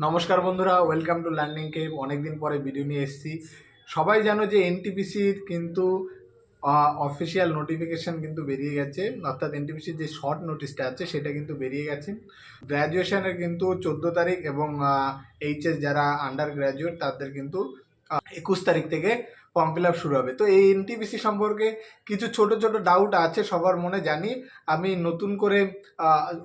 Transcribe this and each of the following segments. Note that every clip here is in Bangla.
নমস্কার বন্ধুরা, ওয়েলকাম টু লার্নিং কেভ। অনেকদিন পরে ভিডিও নিয়ে এসেছি। সবাই জানো যে এনটিপিসির কিন্তু অফিসিয়াল নোটিফিকেশন কিন্তু বেরিয়ে গেছে, অর্থাৎ এনটিপিসির যে শর্ট নোটিশটা আছে সেটা কিন্তু বেরিয়ে গেছে। গ্র্যাজুয়েশনের কিন্তু 14 তারিখ এবং এইচএস যারা আন্ডার গ্র্যাজুয়েট তাদের কিন্তু 21 তারিখ থেকে ফর্ম ফিল আপ শুরু হবে। তো এই এনটিপিসি সম্পর্কে কিছু ছোট ছোট ডাউট আছে সবার মনে, জানি। আমি নতুন করে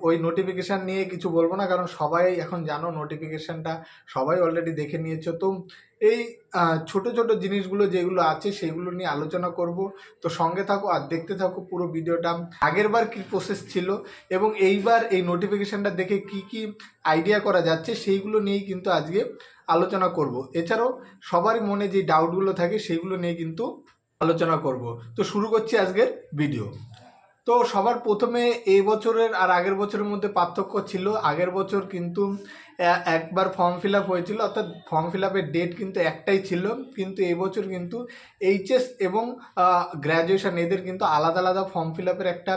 ওই নোটিফিকেশান নিয়ে কিছু বলবো না, কারণ সবাই এখন জানো নোটিফিকেশানটা সবাই অলরেডি দেখে নিয়েছো। তো এই ছোট ছোট জিনিসগুলো যেগুলো আছে সেগুলো নিয়ে আলোচনা করব। তো সঙ্গে থাকো আর দেখতে থাকো পুরো ভিডিওটা। আগের বার কী প্রসেস ছিল এবং এইবার এই নোটিফিকেশানটা দেখে কি কি আইডিয়া করা যাচ্ছে সেইগুলো নিয়েই কিন্তু আজকে আলোচনা করব। এছাড়াও সবারই মনে যে ডাউটগুলো থাকে সেগুলো নিয়ে কিন্তু আলোচনা করব। তো শুরু করছি আজকের ভিডিও। তো সবার প্রথমে এই বছরের আর আগের বছরের মধ্যে পার্থক্য ছিল। আগের বছর কিন্তু একবার ফর্ম ফিল আপ হয়েছিল, অর্থাৎ ফর্ম ফিল আপের ডেট কিন্তু একটাই ছিল। কিন্তু এই বছর কিন্তু এইচএস এবং গ্র্যাজুয়েশন এদের কিন্তু আলাদা আলাদা ফর্ম ফিল আপের একটা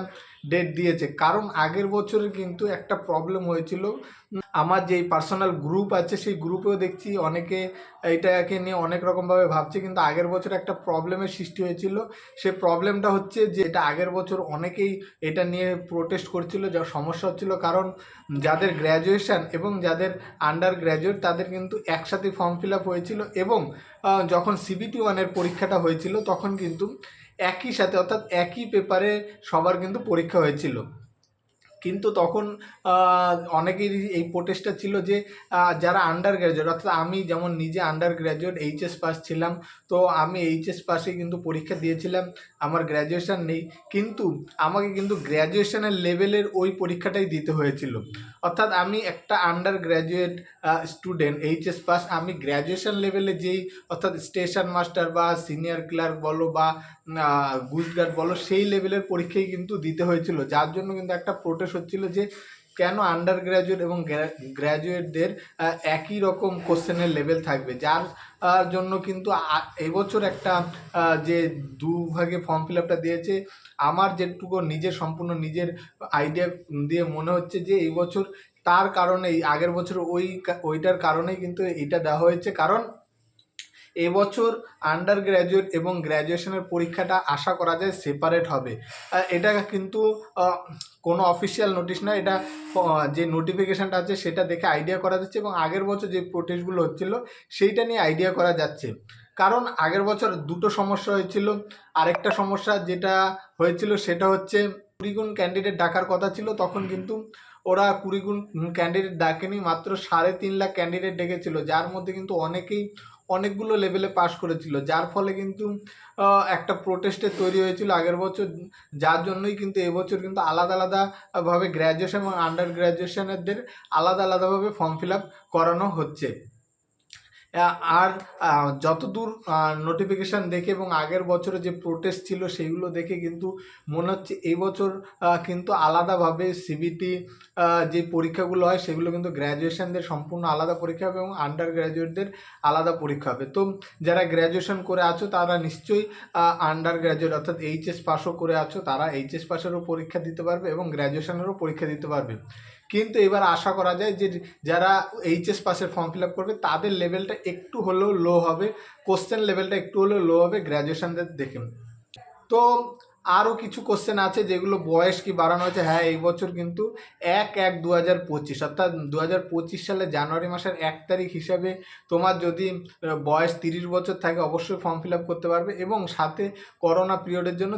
ডেট দিয়েছে। কারণ আগের বছরে কিন্তু একটা প্রবলেম হয়েছিল। আমার যেই পার্সোনাল গ্রুপ আছে সেই গ্রুপেও দেখছি অনেকে এইটাকে নিয়ে অনেক রকমভাবে ভাবছে, কিন্তু আগের বছর একটা প্রবলেমের সৃষ্টি হয়েছিল। সে প্রবলেমটা হচ্ছে যে এটা আগের বছর অনেকেই এটা নিয়ে প্রোটেস্ট করছিল, যা সমস্যা হচ্ছিল। কারণ যাদের গ্র্যাজুয়েশন এবং যাদের আন্ডার গ্র্যাজুয়েট তাদের কিন্তু একসাথে ফর্ম ফিল আপ হয়েছিল, এবং যখন সিবিটি ওয়ানের পরীক্ষাটা হয়েছিল তখন কিন্তু একই সাথে, অর্থাৎ একই পেপারে সবার কিন্তু পরীক্ষা হয়েছিল। কিন্তু তখন অনেকেরই এই প্রোটেস্টটা ছিল যে যারা আন্ডার গ্র্যাজুয়েট, অর্থাৎ আমি যেমন নিজে আন্ডার গ্র্যাজুয়েট এইচএস পাস ছিলাম, তো আমি এইচএস পাসে কিন্তু পরীক্ষা দিয়েছিলাম, আমার গ্র্যাজুয়েশন নেই, কিন্তু আমাকে কিন্তু গ্র্যাজুয়েশনের লেভেলের ওই পরীক্ষাটাই দিতে হয়েছিল। অর্থাৎ আমি একটা under graduate student, HS pass, আমি গ্র্যাজুয়েশন লেভেলে যেই, অর্থাৎ স্টেশন মাস্টার বা সিনিয়র ক্লার্ক বলো বা গুজগার্ড বলো, সেই লেভেলের পরীক্ষাই কিন্তু দিতে হয়েছিল। যার জন্য কিন্তু একটা প্রোটেস্ট হচ্ছিল যে কেন আন্ডার গ্র্যাজুয়েট এবং গ্র্যাজুয়েটদের একই রকম কোশ্চেনের লেভেল থাকবে। যার জন্য কিন্তু এবছর একটা যে দুভাগে ফর্ম ফিল আপটা দিয়েছে, আমার যেটুকু নিজের সম্পূর্ণ নিজের আইডিয়া দিয়ে মনে হচ্ছে যে এই বছর তার কারণেই, আগের বছর ওইটার কারণেই কিন্তু এটা দেওয়া হয়েছে। কারণ এবছর আন্ডার গ্র্যাজুয়েট এবং গ্র্যাজুয়েশনের পরীক্ষাটা আশা করা যায় সেপারেট হবে। এটা কিন্তু কোনো অফিসিয়াল নোটিশ না, এটা যে নোটিফিকেশানটা আছে সেটা দেখে আইডিয়া করা যাচ্ছে, এবং আগের বছর যে প্রোটেস্টগুলো হচ্ছিল সেইটা নিয়ে আইডিয়া করা যাচ্ছে। কারণ আগের বছর দুটো সমস্যা হয়েছিল। আরেকটা সমস্যা যেটা হয়েছিল সেটা হচ্ছে 20 গুণ ক্যান্ডিডেট ডাকার কথা ছিল, তখন কিন্তু ওরা 20 গুণ ক্যান্ডিডেট ডাকেনি, মাত্র 3.5 লাখ ক্যান্ডিডেট ডেকেছিল, যার মধ্যে কিন্তু অনেকেই অনেকগুলো লেভেলে পাশ করেছিল। যার ফলে কিন্তু একটা প্রোটেস্টের তৈরি হয়েছিল আগের বছর, যার জন্যই কিন্তু এবছর কিন্তু আলাদা আলাদাভাবে গ্র্যাজুয়েশন এবং আন্ডার গ্র্যাজুয়েশনেরদের আলাদা আলাদাভাবে ফর্ম ফিল আপ করানো হচ্ছে। আর যতদূর নোটিফিকেশান দেখে এবং আগের বছরে যে প্রোটেস্ট ছিল সেইগুলো দেখে কিন্তু মনে হচ্ছে এই বছর কিন্তু আলাদাভাবে সিবিটি যে পরীক্ষাগুলো হয় সেগুলো কিন্তু গ্র্যাজুয়েশনদের সম্পূর্ণ আলাদা পরীক্ষা হবে এবং আন্ডার গ্র্যাজুয়েটদের আলাদা পরীক্ষা হবে। তো যারা গ্র্যাজুয়েশন করে আছো তারা নিশ্চয়ই আন্ডার গ্র্যাজুয়েট, অর্থাৎ এইচএস পাসও করে আছো, তারা এইচএস পাসেরও পরীক্ষা দিতে পারবে এবং গ্র্যাজুয়েশনেরও পরীক্ষা দিতে পারবে। কিন্তু এবার আশা করা যায় যে যারা এইচএস পাসের ফর্ম ফিল আপ করবে তাদের লেভেলটা একটু হলেও লো হবে, কোশ্চেন লেভেলটা একটু হলেও লো হবে গ্র্যাজুয়েশনদের দেখে। তো আরও কিছু কোশ্চেন আছে যেগুলো বয়স কি বাড়ানো হয়েছে। হ্যাঁ, এই বছর কিন্তু 1/1/2025, অর্থাৎ 2025 সালে জানুয়ারি মাসের 1 তারিখ হিসাবে তোমার যদি বয়স 30 বছর থাকে অবশ্যই ফর্ম ফিল আপ করতে পারবে, এবং সাথে করোনা পিরিয়ডের জন্য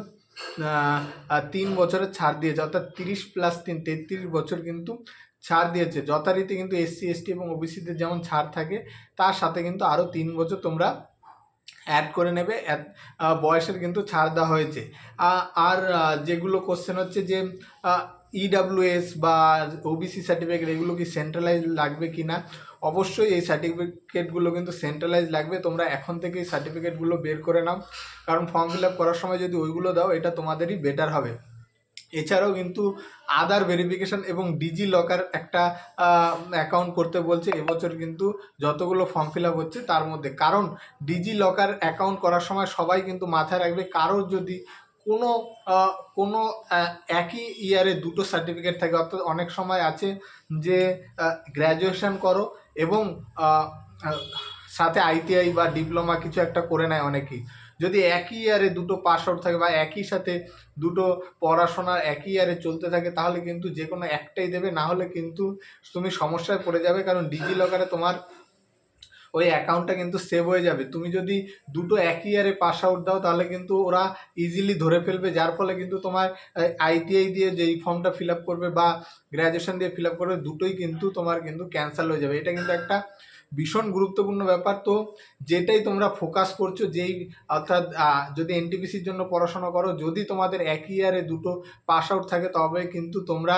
3 বছরের ছাড় দিয়েছে, অর্থাৎ 30+3 33 বছর কিন্তু ছাড় দিয়েছে। যথারীতি কিন্তু এসসি এসটি এবং ওবিসিদের যেমন ছাড় থাকে তার সাথে কিন্তু আরও 3 বছর তোমরা অ্যাড করে নেবে, বয়সের কিন্তু ছাড় দেওয়া হয়েছে। আর যেগুলো কোশ্চেন হচ্ছে যে ইডাব্লিউএস বা ওবিসি সার্টিফিকেট এগুলো কি সেন্ট্রালাইজ লাগবে কি না, অবশ্যই এই সার্টিফিকেটগুলো কিন্তু সেন্ট্রালাইজ লাগবে। তোমরা এখন থেকে এই সার্টিফিকেটগুলো বের করে নাও, কারণ ফর্ম ফিল আপ করার সময় যদি ওইগুলো দাও এটা তোমাদেরই বেটার হবে। এছাড়াও কিন্তু আধার ভেরিফিকেশন এবং ডিজি লকার একটা অ্যাকাউন্ট করতে বলছে এবছর কিন্তু যতগুলো ফর্ম ফিল আপ হচ্ছে তার মধ্যে। কারণ ডিজি লকার অ্যাকাউন্ট করার সময় সবাই কিন্তু মাথায় রাখবে, কারোর যদি কোনো কোনো একই ইয়ারে দুটো সার্টিফিকেট থাকে, অর্থাৎ অনেক সময় আছে যে গ্র্যাজুয়েশন করো এবং আহ, আহ, সাথে আইটিআই বা ডিপ্লোমা কিছু একটা করে নেয় অনেকেই। যদি একই ইয়ারে দুটো পাস আউট থাকে বা একই সাথে দুটো পড়াশোনা একই ইয়ারে চলতে থাকে, তাহলে কিন্তু যে কোনো একটাই দেবে, না হলে কিন্তু তুমি সমস্যায় পড়ে যাবে। কারণ ডিজি লকারে তোমার ওই অ্যাকাউন্টটা কিন্তু সেভ হয়ে যাবে। তুমি যদি দুটো একই ইয়ারে পাস আউট দাও তাহলে কিন্তু ওরা ইজিলি ধরে ফেলবে, যার ফলে কিন্তু তোমার আইটিআই দিয়ে যেই ফর্মটা ফিল আপ করবে বা গ্র্যাজুয়েশন দিয়ে ফিল আপ করবে, দুটোই কিন্তু তোমার কিন্তু ক্যান্সেল হয়ে যাবে। এটা কিন্তু একটা ভীষণ গুরুত্বপূর্ণ ব্যাপার। তো যেটাই তোমরা ফোকাস করছো, যেই অর্থাৎ যদি এনটিপিসির জন্য পড়াশোনা করো, যদি তোমাদের একই ইয়ারে দুটো পাস আউট থাকে, তবে কিন্তু তোমরা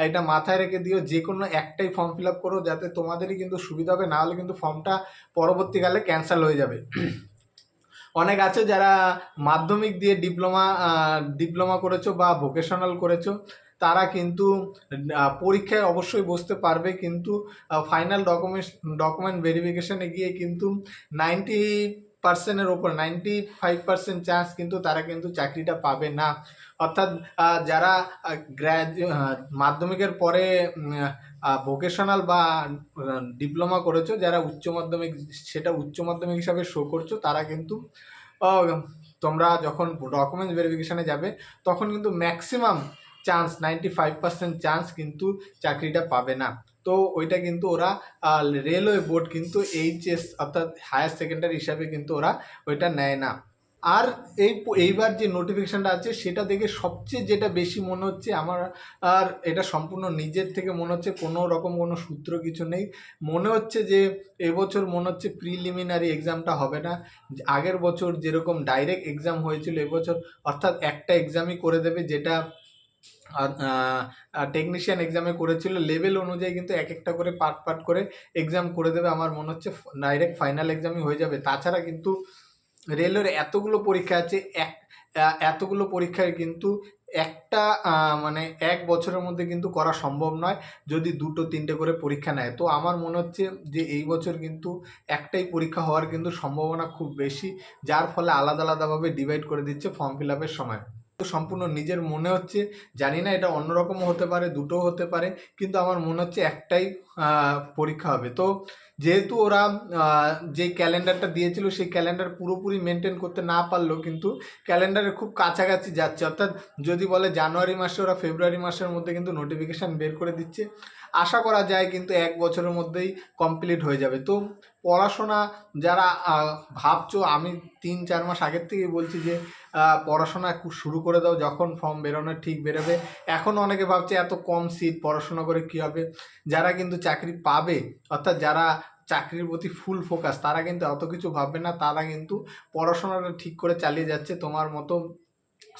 এটা মাথায় রেখে দিও, যে কোনো একটাই ফর্ম ফিল আপ করো, যাতে তোমাদেরই কিন্তু সুবিধা হবে, না হলে কিন্তু ফর্মটা পরবর্তীকালে ক্যান্সেল হয়ে যাবে। অনেক আছে যারা মাধ্যমিক দিয়ে ডিপ্লোমা করেছো বা ভোকেশনাল করেছো, তারা কিন্তু পরীক্ষায় অবশ্যই বসতে পারবে, কিন্তু ফাইনাল ডকুমেন্ট ভেরিফিকেশনে গিয়ে কিন্তু 90%-এর ওপর 95% চান্স কিন্তু তারা কিন্তু চাকরিটা পাবে না। অর্থাৎ যারা মাধ্যমিকের পরে ভোকেশনাল বা ডিপ্লোমা করেছো, যারা উচ্চ মাধ্যমিক, সেটা উচ্চ মাধ্যমিক হিসাবে শো করছো, তারা কিন্তু আহ, তোমরা যখন ডকুমেন্টস ভেরিফিকেশানে যাবে, তখন কিন্তু ম্যাক্সিমাম চান্স 95% চান্স কিন্তু চাকরিটা পাবে না। তো ওইটা কিন্তু ওরা রেলওয়ে বোর্ড কিন্তু এইচএস অর্থাৎ হায়ার সেকেন্ডারি হিসাবে কিন্তু ওরা ওইটা নেয় না। আর এইবার যে নোটিফিকেশানটা আছে, সেটা দেখে সবচেয়ে যেটা বেশি মনে হচ্ছে আমার, আর এটা সম্পূর্ণ নিজের থেকে মনে হচ্ছে, কোনো রকম কোনো সূত্র কিছু নেই, মনে হচ্ছে যে এবছর মনে হচ্ছে প্রিলিমিনারি এক্সামটা হবে না। আগের বছর যেরকম ডাইরেক্ট এক্সাম হয়েছিল, এবছর অর্থাৎ একটা এক্সামই করে দেবে, যেটা টেকনিশিয়ান এক্সামে করেছিল লেভেল অনুযায়ী, কিন্তু এক একটা করে পার্ট করে এক্সাম করে দেবে। আমার মনে হচ্ছে ডাইরেক্ট ফাইনাল এক্সামই হয়ে যাবে। তাছাড়া কিন্তু রেলের এতগুলো পরীক্ষা আছে, এতগুলো পরীক্ষায় কিন্তু একটা মানে এক বছরের মধ্যে কিন্তু করা সম্ভব নয়, যদি দুটো তিনটে করে পরীক্ষা নেয়। তো আমার মনে হচ্ছে যে এই বছর কিন্তু একটাই পরীক্ষা হওয়ার কিন্তু সম্ভাবনা খুব বেশি, যার ফলে আলাদা আলাদাভাবে ডিভাইড করে দিচ্ছে ফর্ম ফিল আপের সময়। তো সম্পূর্ণ নিজের মনে হচ্ছে, জানি না এটা অন্যরকমও হতে পারে, দুটোও হতে পারে, কিন্তু আমার মনে হচ্ছে একটাই পরীক্ষা হবে। তো যেহেতু ওরা যে ক্যালেন্ডারটা দিয়েছিল, সেই ক্যালেন্ডার পুরোপুরি মেনটেন করতে না পারলেও কিন্তু ক্যালেন্ডারের খুব কাছাকাছি যাচ্ছে। অর্থাৎ যদি বলে জানুয়ারি মাসে, ওরা ফেব্রুয়ারি মাসের মধ্যে কিন্তু নোটিফিকেশান বের করে দিচ্ছে। আশা করা যায় কিন্তু এক বছরের মধ্যেই কমপ্লিট হয়ে যাবে। তো পড়াশোনা যারা ভাবছো, আমি 3-4 মাস আগের থেকেই বলছি যে পড়াশোনা শুরু করে দাও, যখন ফর্ম বেরোনোর ঠিক বেরোবে। এখন অনেকে ভাবছে এত কম সিট, পড়াশোনা করে কী হবে। যারা কিন্তু চাকরি পাবে, অর্থাৎ যারা চাকরির প্রতি ফুল ফোকাস, তারা কিন্তু অত কিছু ভাববে না, তারা কিন্তু পড়াশোনাটা ঠিক করে চালিয়ে যাচ্ছে। তোমার মতো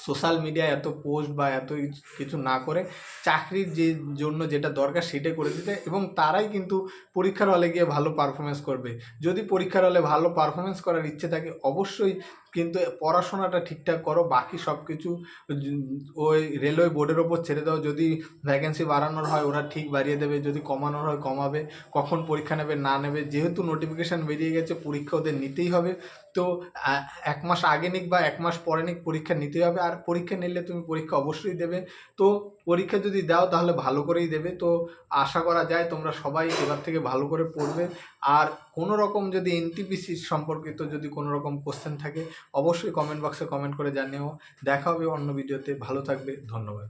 সোশ্যাল মিডিয়ায় এত পোস্ট বা এত কিছু না করে চাকরির যে জন্য যেটা দরকার সেটাই করে দিতে, এবং তারাই কিন্তু পরীক্ষার হলে গিয়ে ভালো পারফরমেন্স করবে। যদি পরীক্ষার হলে ভালো পারফরমেন্স করার ইচ্ছে থাকে, অবশ্যই কিন্তু পড়াশোনাটা ঠিকঠাক করো, বাকি সব কিছু ওই রেলওয়ে বোর্ডের ওপর ছেড়ে দাও। যদি ভ্যাকেন্সি বাড়ানোর হয় ওরা ঠিক বাড়িয়ে দেবে, যদি কমানোর হয় কমাবে, কখন পরীক্ষা নেবে না নেবে, যেহেতু নোটিফিকেশান বেরিয়ে গেছে, পরীক্ষা ওদের নিতেই হবে। তো 1 মাস আগে নিক বা 1 মাস পরে নিক, পরীক্ষা নিতেই হবে। আর পরীক্ষা নিলে তুমি পরীক্ষা অবশ্যই দেবে। তো পরীক্ষা যদি দাও তাহলে ভালো করেই দেবে। তো আশা করা যায় তোমরা সবাই এবার থেকে ভালো করে পড়বে। আর কোনো রকম যদি এনটিপিসি সম্পর্কিত যদি কোনো রকম কোশ্চেন থাকে, অবশ্যই কমেন্ট বক্সে কমেন্ট করে জানিও। দেখা হবে অন্য ভিডিওতে। ভালো থাকবে, ধন্যবাদ।